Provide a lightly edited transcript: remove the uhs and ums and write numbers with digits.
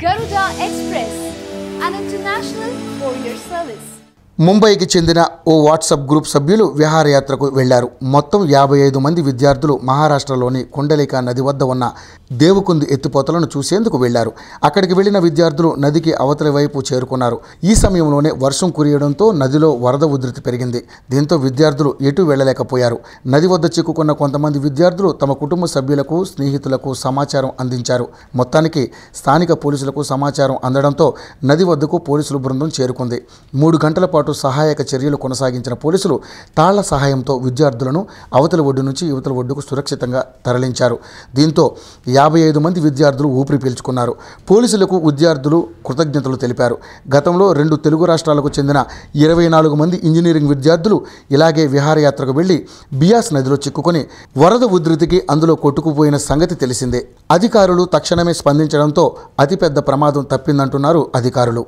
Garuda Express, an international courier service. ముంబైకి చెందిన ఓ WhatsApp group సభ్యులు విహారయాత్రకు వెళ్లారు. మొత్తం 55 మంది విద్యార్థులు మహారాష్ట్రలోని కుండలికా నది వద్ద ఉన్న దేవకుంది ఎత్తిపోతలను చూసేందుకు వెళ్లారు. అక్కడికి వెళ్లిన విద్యార్థులు నదికి అవతలి వైపు చేరుకున్నారు. ఈ సమయంలోనే వర్షం కురియడంతో నదిలో వరద ఉధృతి పెరిగింది. దీంతో విద్యార్థులు ఎటు వెళ్లలేకపోయారు. నది వద్ద చిక్కుకున్న కొంతమంది విద్యార్థులు తమ కుటుంబ సభ్యులకు, స్నేహితులకు సమాచారం అందించారు. మొత్తానికి స్థానిక పోలీసులకు సమాచారం అందడంతో నది వద్దకు పోలీసుల బృందం చేరుకుంది. 3 గంటల పాటు సహాయక చర్యలు కొనసాగించిన పోలీసులు తాళ్ల సహాయంతో విద్యార్థులను అవతలి ఒడ్డు నుంచి యువతల ఒడ్డుకు సురక్షితంగా తరలించారు. దీంతో 55 మంది విద్యార్థులు ఊపిరి పీల్చుకున్నారు. పోలీసులకు విద్యార్థులు కృతజ్ఞతలు తెలిపారు. గతంలో 2 తెలుగు రాష్ట్రాలకు చెందిన 24 మంది ఇంజనీరింగ్ విద్యార్థులు ఇలాగే విహారయాత్రకు వెళ్లి బియాస్ నదిలో చిక్కుకొని వరద ఉధృతికి అందులో కొట్టుకుపోయిన సంగతి తెలిసిందే. అధికారులు తక్షణమే స్పందించడంతో అతిపెద్ద ప్రమాదం తప్పిందంటున్నారు అధికారులు.